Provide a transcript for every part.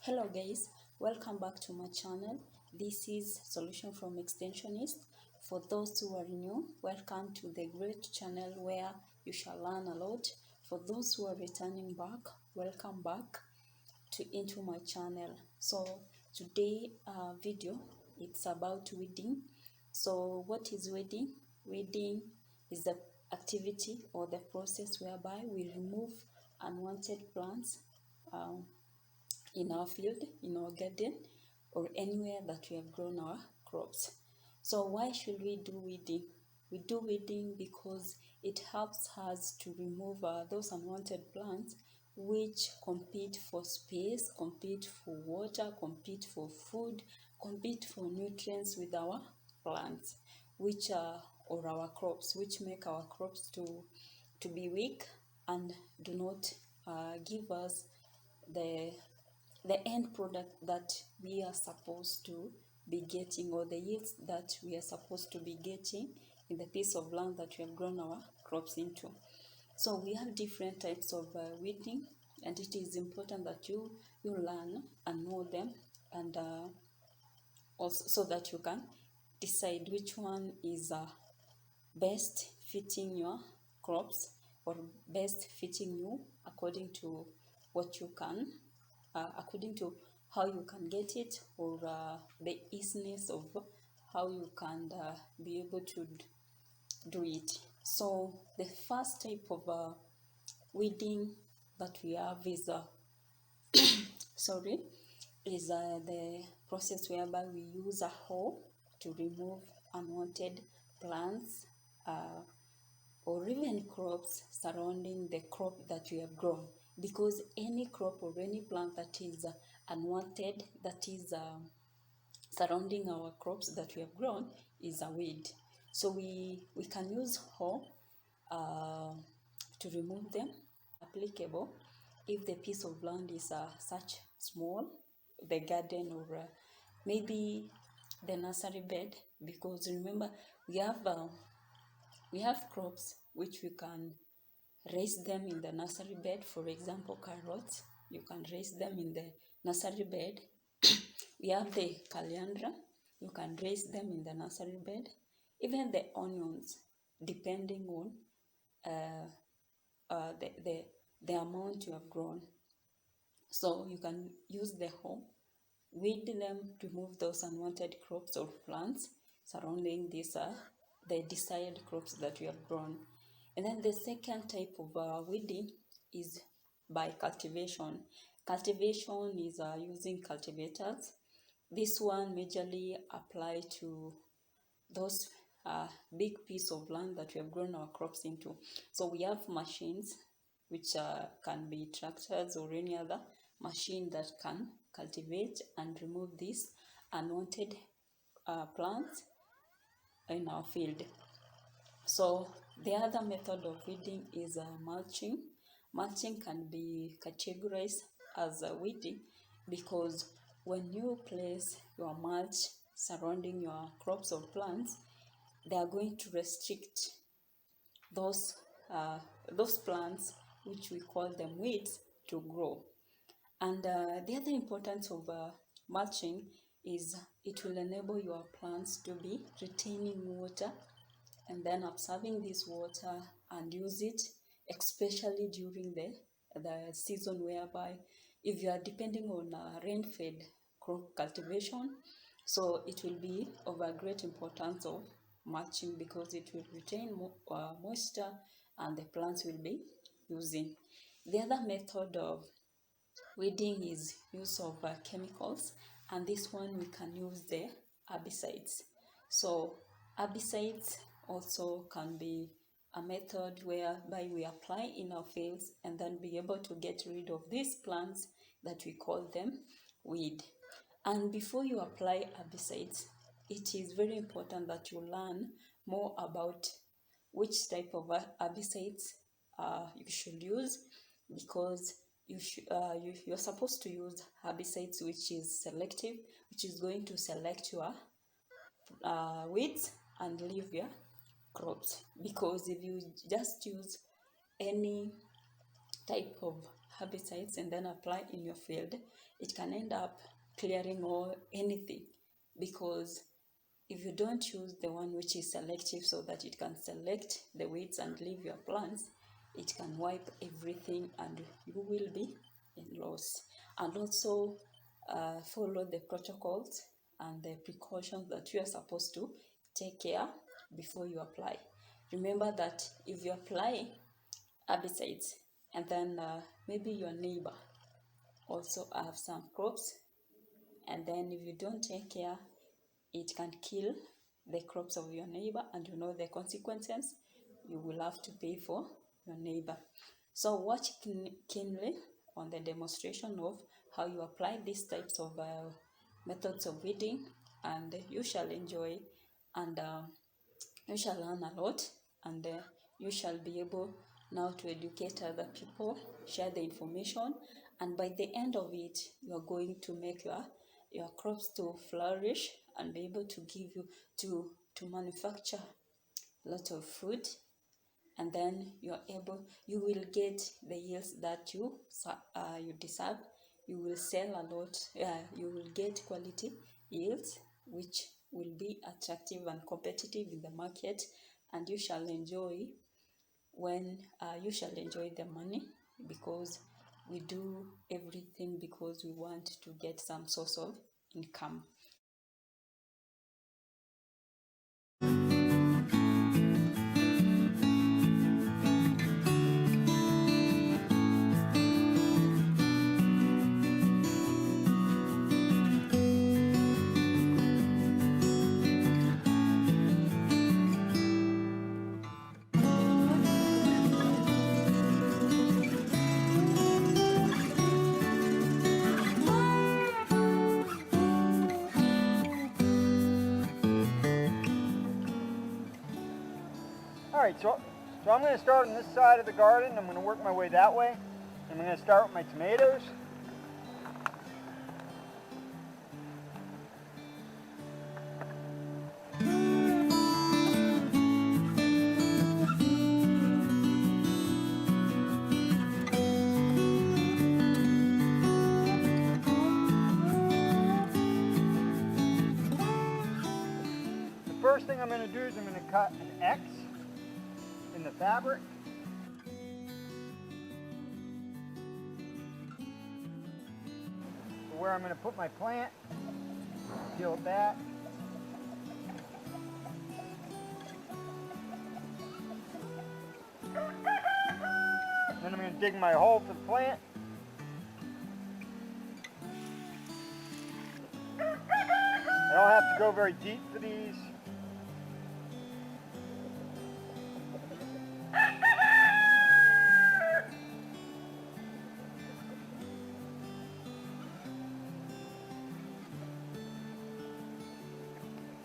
Hello guys, welcome back to my channel. This is Solution from Extensionist. For those who are new, welcome to the great channel where you shall learn a lot. For those who are returning back, welcome back into my channel. So today video, it's about weeding. So what is weeding? Weeding is the activity or the process whereby we remove unwanted plants in our field, in our garden, or anywhere that we have grown our crops. So why should we do weeding? We do weeding because it helps us to remove those unwanted plants which compete for space, compete for water, compete for food, compete for nutrients with our plants, which are or our crops, which make our crops to be weak and do not give us the end product that we are supposed to be getting, or the yields that we are supposed to be getting in the piece of land that we have grown our crops into. So we have different types of weeding, and it is important that you learn and know them, and also so that you can decide which one is best fitting your crops or best fitting you according to what you can according to how you can get it, or the easiness of how you can be able to do it. So the first type of weeding that we have is the process whereby we use a hoe to remove unwanted plants or even crops surrounding the crop that we have grown, because any crop or any plant that is unwanted, that is surrounding our crops that we have grown, is a weed. So we can use hoe to remove them. Applicable if the piece of land is such small, the garden, or maybe the nursery bed, because remember we have crops which we can raise them in the nursery bed. For example, carrots, you can raise them in the nursery bed. We have the coriander, you can raise them in the nursery bed. Even the onions, depending on the amount you have grown. So you can use the hoe, weed them, remove those unwanted crops or plants surrounding this the desired crops that we have grown. And then the second type of weeding is by cultivation. Cultivation is using cultivators. This one majorly apply to those big piece of land that we have grown our crops into. So we have machines which can be tractors or any other machine that can cultivate and remove these unwanted plants in our field. So the other method of weeding is mulching. Mulching can be categorized as weeding because when you place your mulch surrounding your crops or plants, they are going to restrict those plants, which we call them weeds, to grow. And the other importance of mulching is it will enable your plants to be retaining water and then absorbing this water and use it, especially during the season whereby if you are depending on rain-fed crop cultivation, so it will be of a great importance of mulching because it will retain moisture and the plants will be using. The other method of weeding is use of chemicals, and this one we can use the herbicides. So herbicides also can be a method whereby we apply in our fields and then be able to get rid of these plants that we call them weed. And before you apply herbicides, it is very important that you learn more about which type of herbicides you should use, because you're supposed to use herbicides which is selective, which is going to select your weeds and leave your crops. Because if you just use any type of herbicides and then apply in your field, it can end up clearing or anything, because if you don't use the one which is selective so that it can select the weeds and leave your plants, it can wipe everything and you will be in loss. And also follow the protocols and the precautions that you are supposed to take care before you apply. Remember that if you apply herbicides and then maybe your neighbor also have some crops, and then if you don't take care, it can kill the crops of your neighbor, and you know the consequences you will have to pay for your neighbor. So watch keenly on the demonstration of how you apply these types of methods of weeding, and you shall enjoy, and you shall learn a lot, and you shall be able now to educate other people, share the information, and by the end of it, you are going to make your crops to flourish and be able to give you to manufacture a lot of food, and then you will get the yields that you deserve. You will sell a lot. You will get quality yields which will be attractive and competitive in the market, and you shall enjoy the money, because we do everything because we want to get some source of income. Alright, so I'm going to start on this side of the garden. I'm going to work my way that way. I'm going to start with my tomatoes. The first thing I'm going to do is I'm going to cut an X in the fabric. Where I'm going to put my plant, peel it back. Then I'm going to dig my hole for the plant. I don't have to go very deep for these.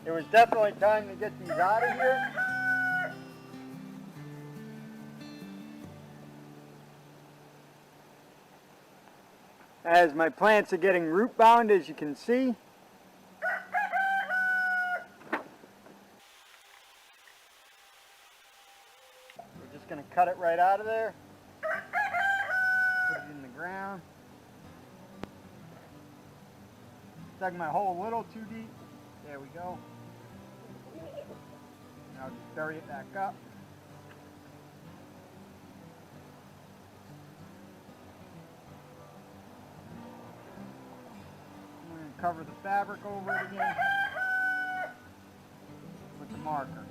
It was definitely time to get these out of here. As my plants are getting root bound, as you can see. We're just going to cut it right out of there. Put it in the ground. Dug my hole a little too deep. There we go. Now just bury it back up. I'm going to cover the fabric over it again with the marker.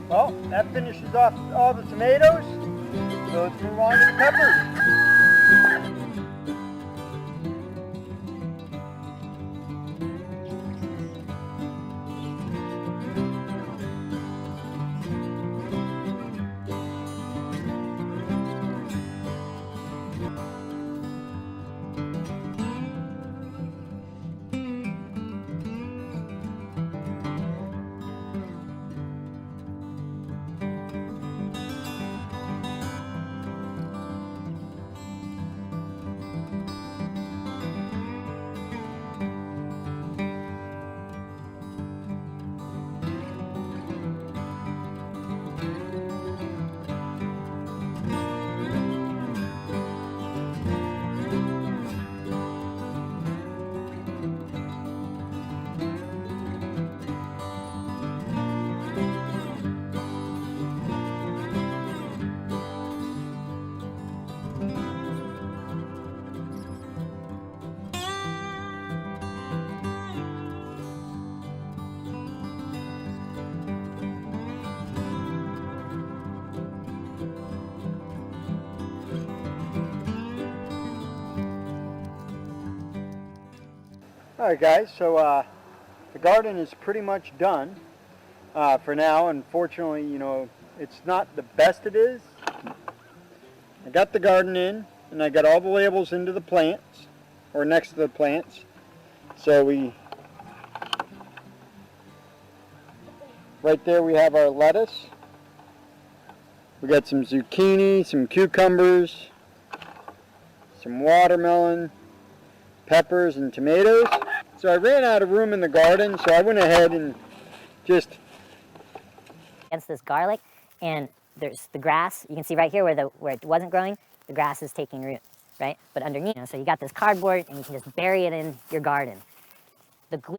Well, that finishes off all the tomatoes. So let's move on to the peppers. Alright guys, so the garden is pretty much done for now. Unfortunately, you know, it's not the best it is. I got the garden in, and I got all the labels into the plants, or next to the plants. So right there we have our lettuce. We got some zucchini, some cucumbers, some watermelon, peppers, and tomatoes. So I ran out of room in the garden, so I went ahead and just against this garlic, and there's the grass. You can see right here where it wasn't growing, the grass is taking root, right? But underneath, you know, so you got this cardboard, and you can just bury it in your garden. The glue.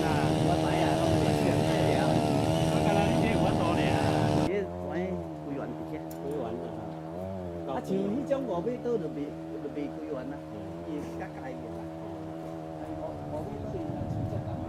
我知啊，我不是啊。我刚才你我多咧啊。这玩规园伫遮。规园啊。啊，像迄种5米岛就未规园啦，伊较介个啦。5米岛伊若真正干嘛？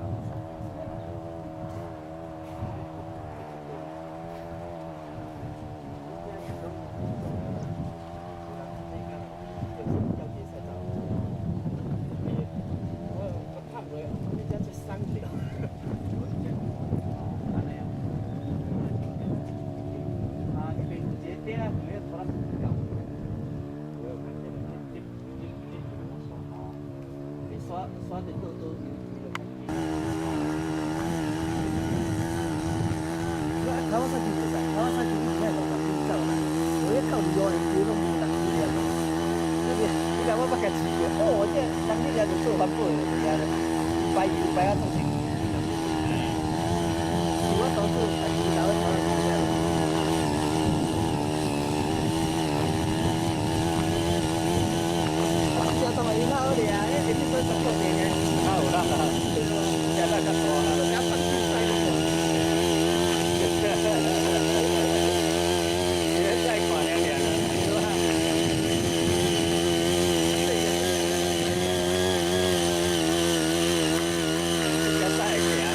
刷的都。川崎ってさ、川崎みたいなのが来たわ。俺靠你用的不用你当地的了。你看我不敢吃的，我这当地的就做环保的，人家的白啊东西。我都是拿到朝阳区的。这他妈一闹的啊！你说什么的呢？啊，有啦，对咯，现在较多啦，人家放弃赛的。再快两点了，是吧？现在行了。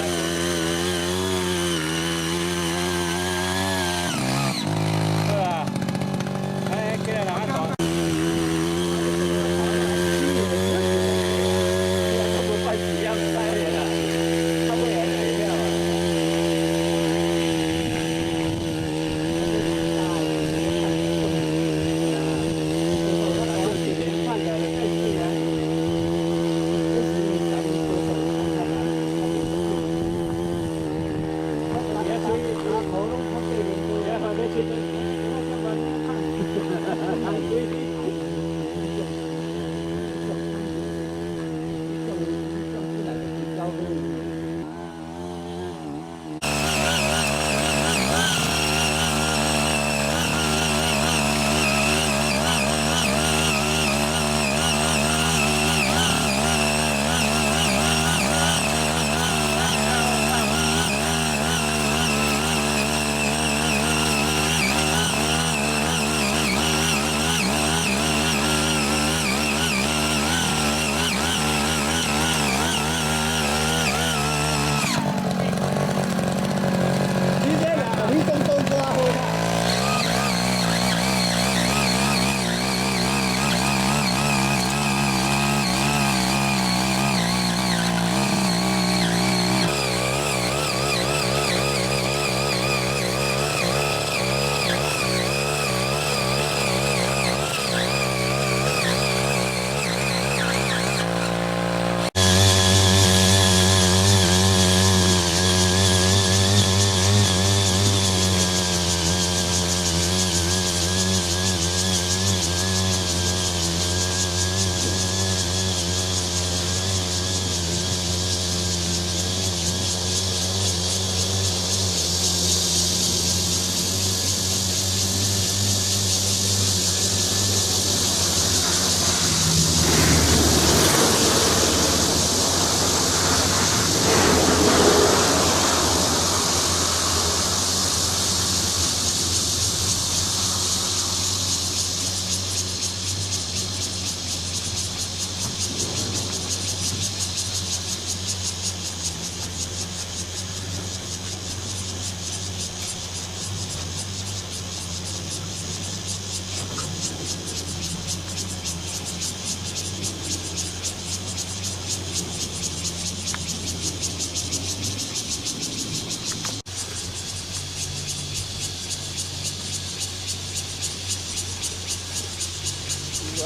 是吧？哎，给了哪个走？快几样赛了，差不多也没票了。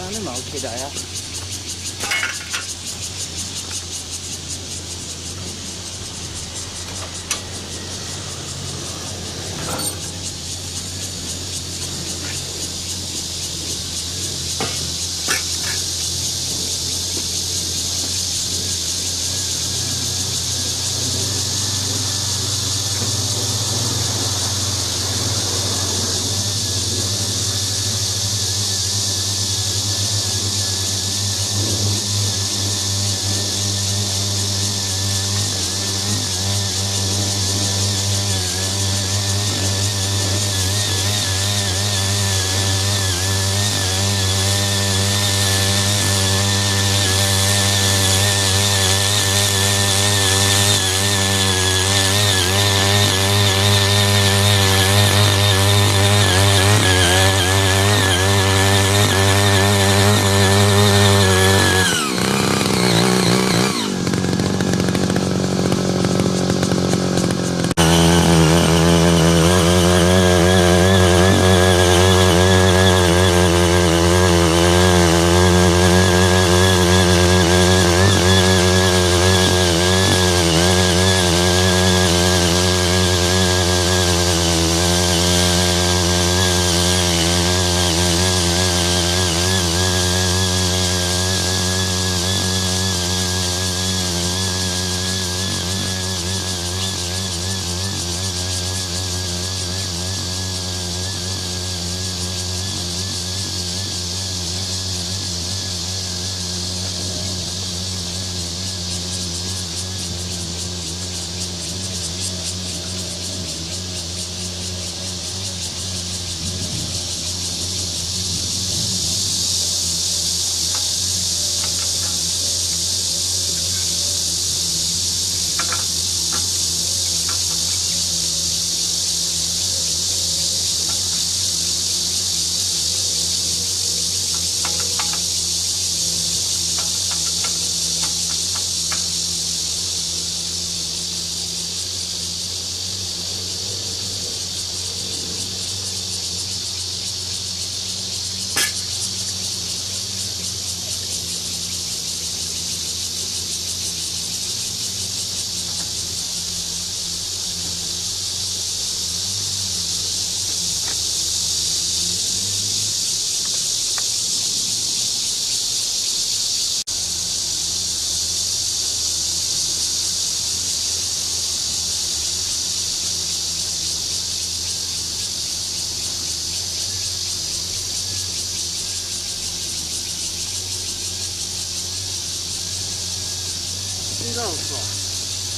安尼嘛有起来啊。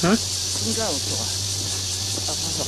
Hả? Không có một chỗ. Không có chỗ.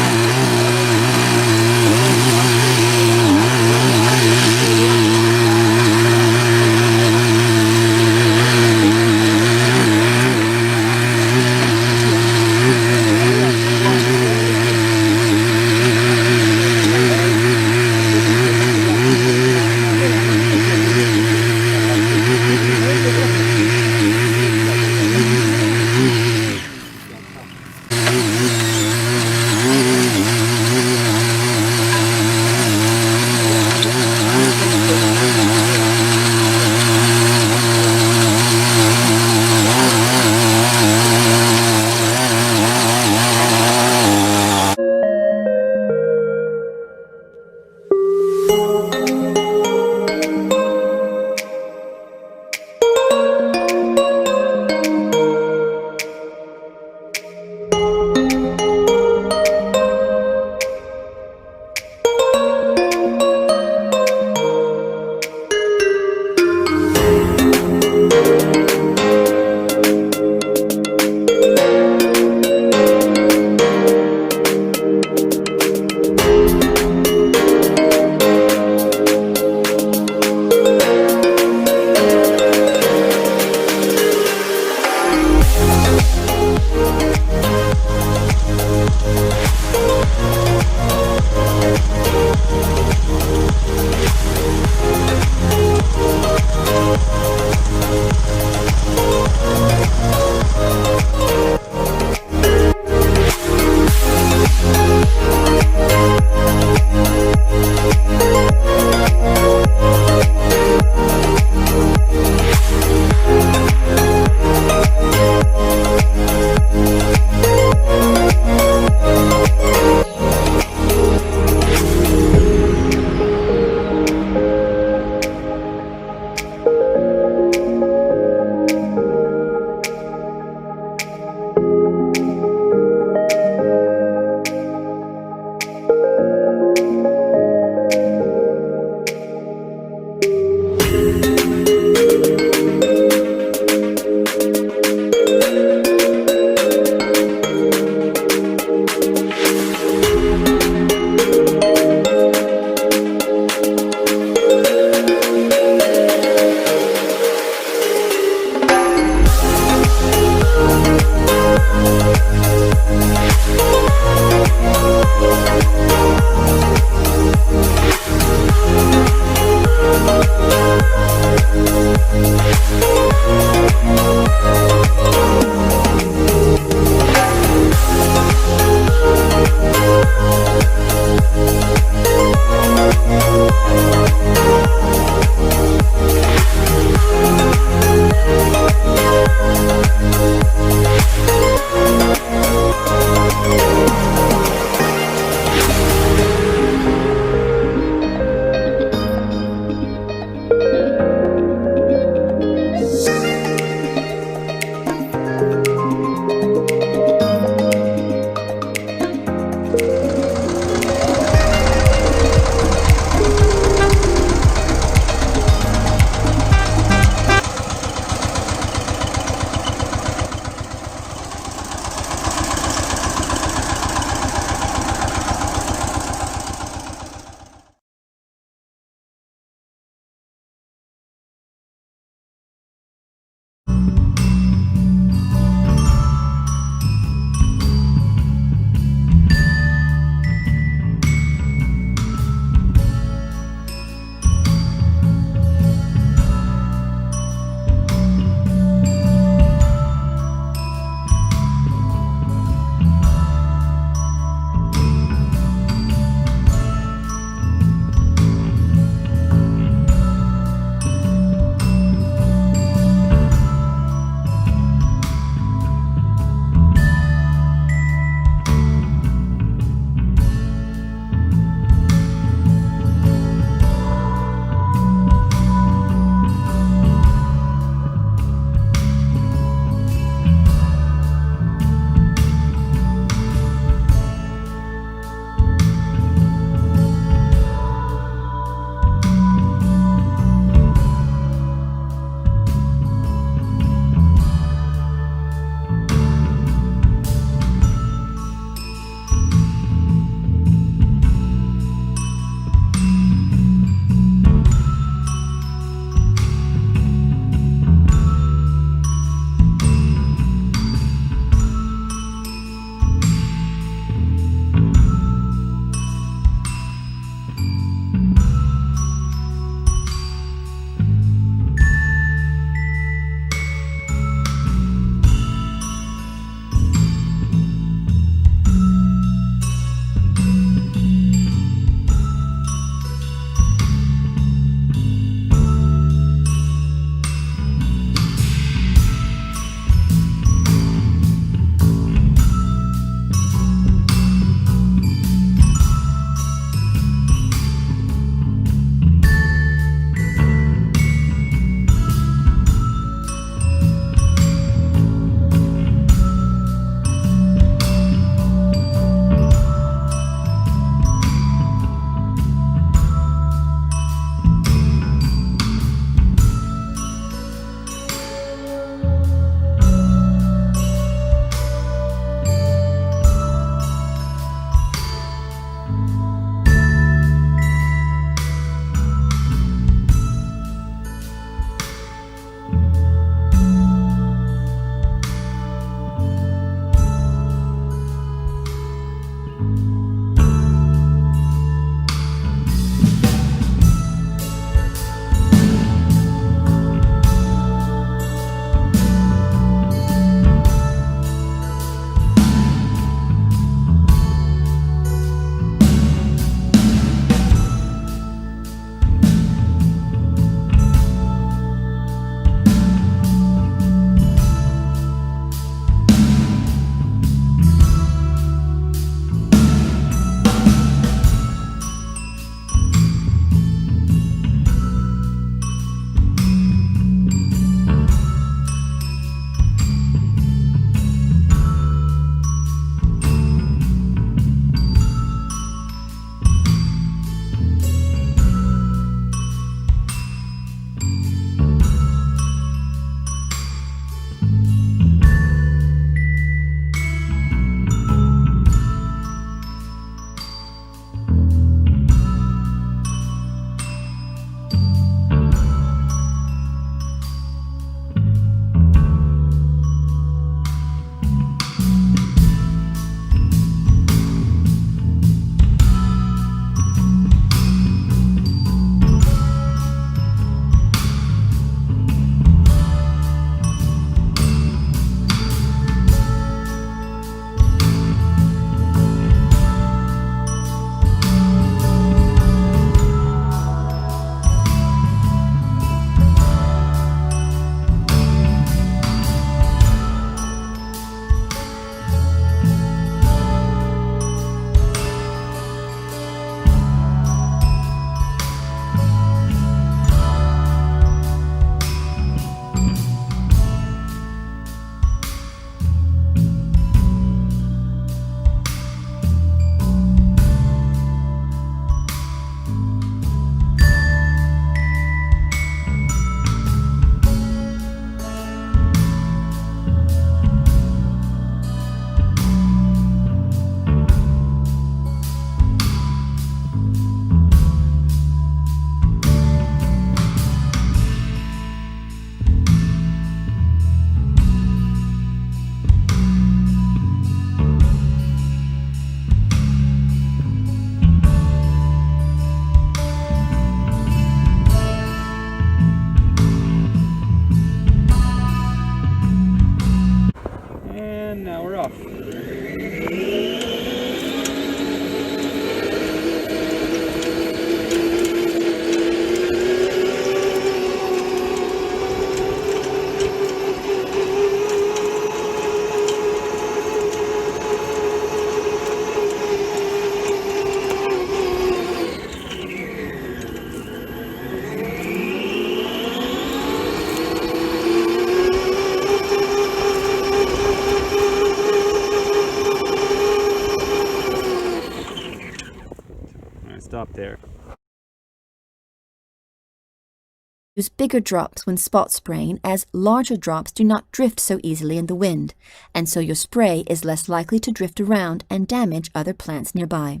Use bigger drops when spot spraying, as larger drops do not drift so easily in the wind, and so your spray is less likely to drift around and damage other plants nearby.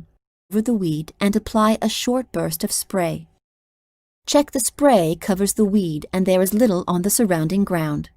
Cover the weed and apply a short burst of spray. Check the spray covers the weed and there is little on the surrounding ground.